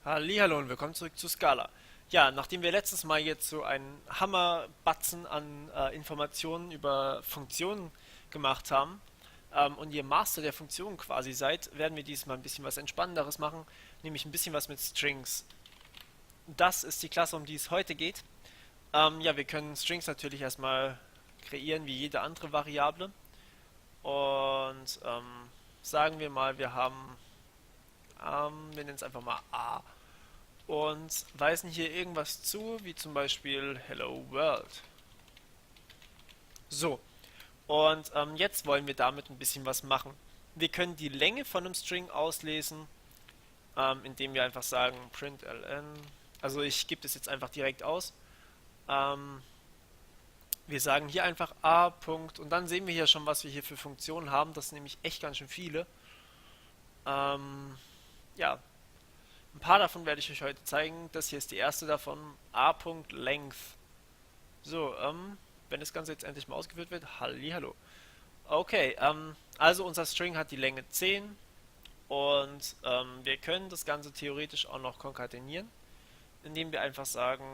Hallihallo und willkommen zurück zu Scala. Ja, nachdem wir letztes Mal jetzt so einen Hammerbatzen an Informationen über Funktionen gemacht haben und ihr Master der Funktionen quasi seid, werden wir diesmal ein bisschen was Entspannenderes machen, nämlich ein bisschen was mit Strings. Das ist die Klasse, um die es heute geht. Ja, wir können Strings natürlich erstmal kreieren wie jede andere Variable und sagen wir mal, wir nennen es einfach mal a und weisen hier irgendwas zu, wie zum Beispiel Hello World. So, und jetzt wollen wir damit ein bisschen was machen. Wir können die Länge von einem String auslesen, indem wir einfach sagen println. Also ich gebe das jetzt einfach direkt aus. Ähm, Wir sagen hier einfach a. Punkt, und dann sehen wir hier schon, was wir hier für Funktionen haben. Das sind nämlich echt ganz schön viele. Ähm, ja, ein paar davon werde ich euch heute zeigen. Das hier ist die erste davon, a. Length. So, wenn das Ganze jetzt endlich mal ausgeführt wird, hallo. Okay, also unser String hat die Länge 10 und wir können das Ganze theoretisch auch noch konkatenieren, indem wir einfach sagen,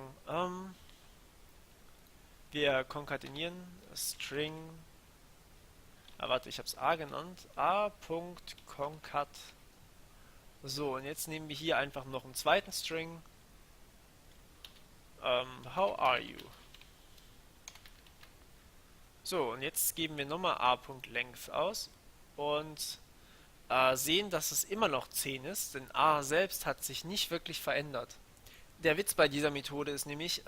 wir konkatenieren String, warte, ich habe es a genannt, a.concat. So, und jetzt nehmen wir hier einfach noch einen zweiten String, how are you? So, und jetzt geben wir nochmal a.length aus und sehen, dass es immer noch 10 ist, denn a selbst hat sich nicht wirklich verändert. Der Witz bei dieser Methode ist nämlich,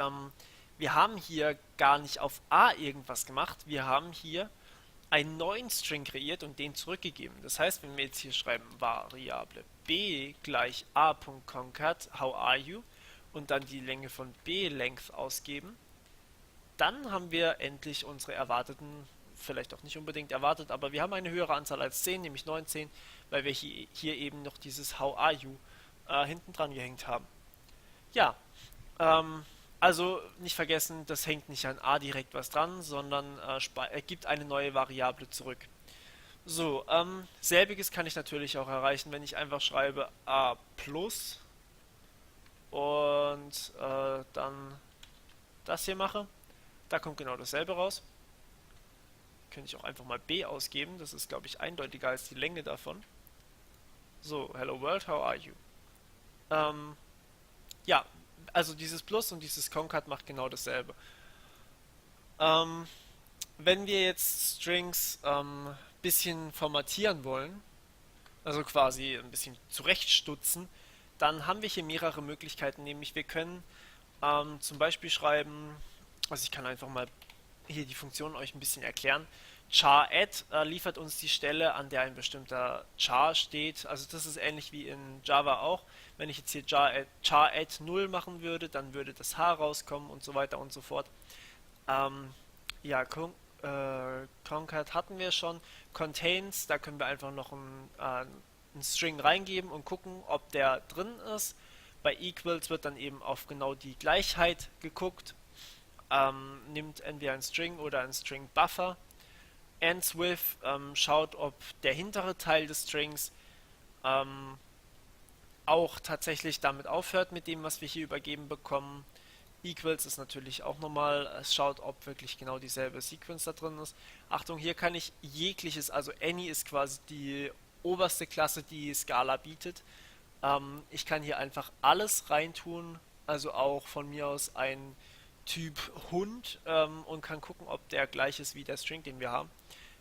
wir haben hier gar nicht auf a irgendwas gemacht, wir haben hier einen neuen String kreiert und den zurückgegeben. Das heißt, wenn wir jetzt hier schreiben Variable b gleich a.concat how are you und dann die Länge von b length ausgeben, dann haben wir endlich unsere erwarteten, vielleicht auch nicht unbedingt erwartet, aber wir haben eine höhere Anzahl als 10, nämlich 19, weil wir hier eben noch dieses How are you hinten dran gehängt haben. Ja, also nicht vergessen, das hängt nicht an a direkt was dran, sondern gibt eine neue Variable zurück. So, selbiges kann ich natürlich auch erreichen, wenn ich einfach schreibe a plus und dann das hier mache. Da kommt genau dasselbe raus. Könnte ich auch einfach mal b ausgeben. Das ist, glaube ich, eindeutiger als die Länge davon. So, hello world, how are you? Ähm, ja, also dieses Plus und dieses Concat macht genau dasselbe. Ähm, Wenn wir jetzt Strings bisschen formatieren wollen, also quasi ein bisschen zurechtstutzen, dann haben wir hier mehrere Möglichkeiten. Nämlich wir können zum Beispiel schreiben, also ich kann einfach mal hier die Funktion euch ein bisschen erklären. Char_add liefert uns die Stelle, an der ein bestimmter Char steht. Also das ist ähnlich wie in Java auch. Wenn ich jetzt hier Char_add 0 machen würde, dann würde das H rauskommen und so weiter und so fort. Ähm, ja, Concat hatten wir schon. Contains, da können wir einfach noch einen String reingeben und gucken, ob der drin ist. Bei Equals wird dann eben auf genau die Gleichheit geguckt. Nimmt entweder ein String oder ein String Buffer. Ends with schaut, ob der hintere Teil des Strings ähm, auch tatsächlich damit aufhört mit dem, was wir hier übergeben bekommen. Equals ist natürlich auch nochmal, es schaut, ob wirklich genau dieselbe Sequence da drin ist. Achtung, hier kann ich jegliches, also Any ist quasi die oberste Klasse, die Scala bietet. Ich kann hier einfach alles reintun, also auch von mir aus ein Typ Hund und kann gucken, ob der gleich ist wie der String, den wir haben,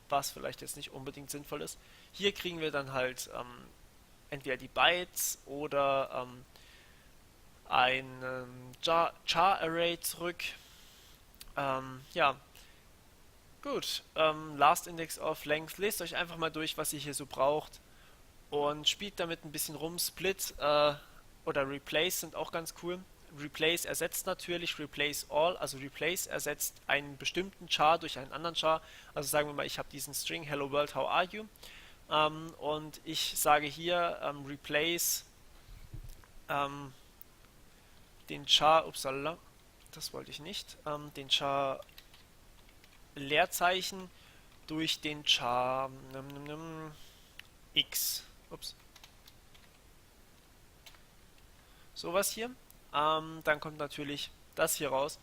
was vielleicht jetzt nicht unbedingt sinnvoll ist. Hier kriegen wir dann halt entweder die Bytes oder ein Char-Array zurück. Ja, gut. Last Index of Length. Lest euch einfach mal durch, was ihr hier so braucht und spielt damit ein bisschen rum. Split oder Replace sind auch ganz cool. Replace ersetzt natürlich Replace All, also Replace ersetzt einen bestimmten Char durch einen anderen Char. Also sagen wir mal, ich habe diesen String Hello World, how are you? Und ich sage hier Replace ähm, den Char, upsala, das wollte ich nicht, den Char Leerzeichen durch den Char x. Ups. Sowas hier. Dann kommt natürlich das hier raus.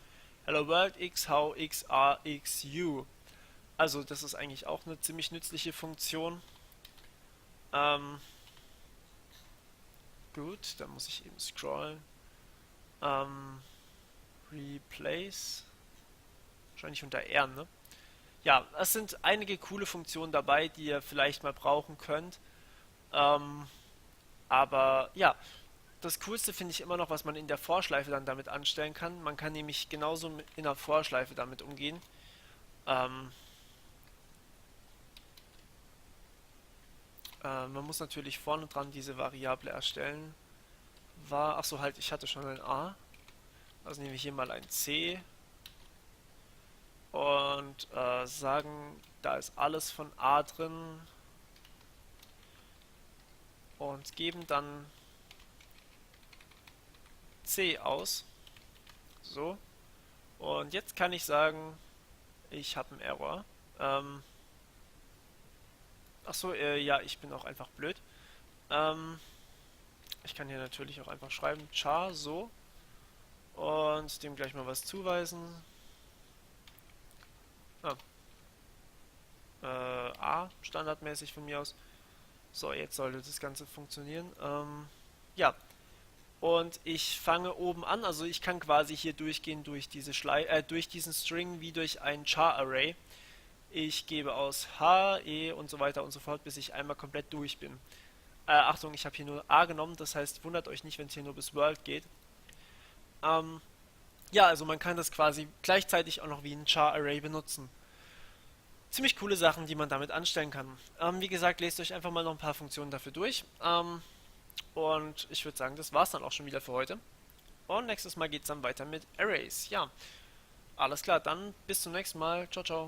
Hello World X, How, X, R, X, U. Also das ist eigentlich auch eine ziemlich nützliche Funktion. Ähm, gut, dann muss ich eben scrollen. Ähm, Replace. Wahrscheinlich unter R, ne? Ja, es sind einige coole Funktionen dabei, die ihr vielleicht mal brauchen könnt. Ähm, aber ja, das Coolste finde ich immer noch, was man in der Vorschleife dann damit anstellen kann. Man kann nämlich genauso in der Vorschleife damit umgehen. Ähm, man muss natürlich vorne dran diese Variable erstellen. Achso, halt, ich hatte schon ein A. Also nehme ich hier mal ein C und sagen, da ist alles von A drin und geben dann C aus. So. Und jetzt kann ich sagen, ich habe einen Error. Ähm, Achso, ja, ich bin auch einfach blöd. Ähm, Ich kann hier natürlich auch einfach schreiben, char, so. Und dem gleich mal was zuweisen. Ah, A, standardmäßig von mir aus. So, jetzt sollte das Ganze funktionieren. Ja, und ich fange oben an, also ich kann quasi hier durchgehen durch durch diesen String wie durch ein Char-Array. Ich gebe aus H, E und so weiter und so fort, bis ich einmal komplett durch bin. Achtung, ich habe hier nur A genommen, das heißt, wundert euch nicht, wenn es hier nur bis World geht. Ähm, ja, also man kann das quasi gleichzeitig auch noch wie ein Char-Array benutzen. Ziemlich coole Sachen, die man damit anstellen kann. Wie gesagt, lest euch einfach mal noch ein paar Funktionen dafür durch. Und ich würde sagen, das war's dann auch schon wieder für heute. Und nächstes Mal geht's dann weiter mit Arrays. Ja, alles klar, dann bis zum nächsten Mal. Ciao, ciao.